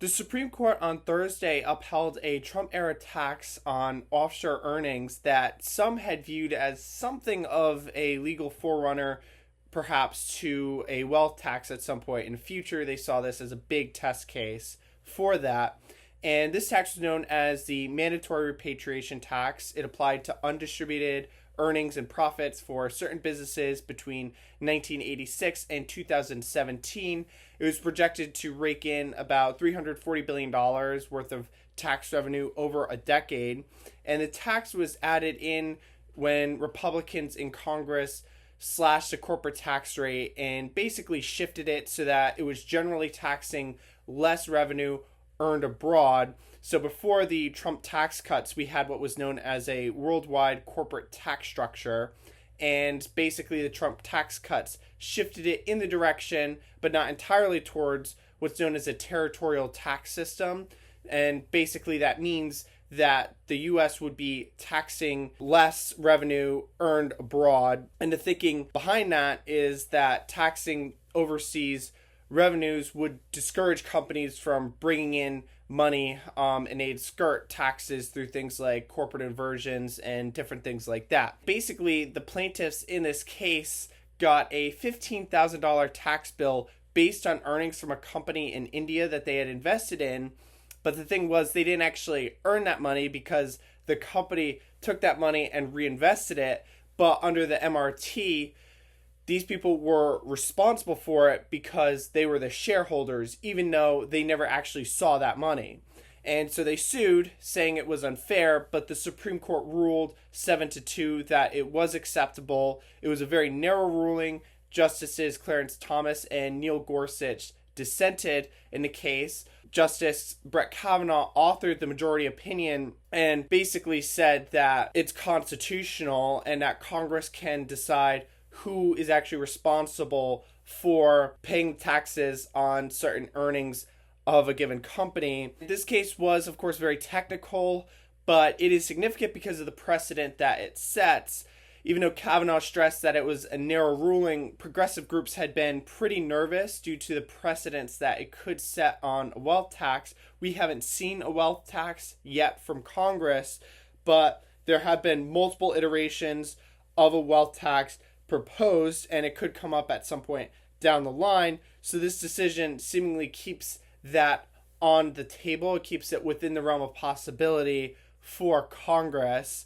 The Supreme Court on Thursday upheld a Trump-era tax on offshore earnings that some had viewed as something of a legal forerunner, perhaps, to a wealth tax at some point in the future. They saw this as a big test case for that. And this tax was known as the mandatory repatriation tax. It applied to undistributed earnings and profits for certain businesses between 1986 and 2017. It was projected to rake in about $340 billion worth of tax revenue over a decade. And the tax was added in when Republicans in Congress slashed the corporate tax rate and basically shifted it so that it was generally taxing less revenue earned abroad. So before the Trump tax cuts, we had what was known as a worldwide corporate tax structure. And basically the Trump tax cuts shifted it in the direction, but not entirely, towards what's known as a territorial tax system. And basically that means that the U.S. would be taxing less revenue earned abroad. And the thinking behind that is that taxing overseas revenues would discourage companies from bringing in money, and they'd skirt taxes through things like corporate inversions and different things like that. Basically, the plaintiffs in this case got a $15,000 tax bill based on earnings from a company in India that they had invested in. But the thing was, they didn't actually earn that money because the company took that money and reinvested it. But under the MRT, these people were responsible for it because they were the shareholders, even though they never actually saw that money. And so they sued, saying it was unfair, but the Supreme Court ruled 7-2 that it was acceptable. It was a very narrow ruling. Justices Clarence Thomas and Neil Gorsuch dissented in the case. Justice Brett Kavanaugh authored the majority opinion and basically said that it's constitutional and that Congress can decide who is actually responsible for paying taxes on certain earnings of a given company. This case was, of course, very technical, but it is significant because of the precedent that it sets. Even though Kavanaugh stressed that it was a narrow ruling, progressive groups had been pretty nervous due to the precedents that it could set on a wealth tax. We haven't seen a wealth tax yet from Congress, but there have been multiple iterations of a wealth tax proposed, and it could come up at some point down the line. So this decision seemingly keeps that on the table. It keeps it within the realm of possibility for Congress.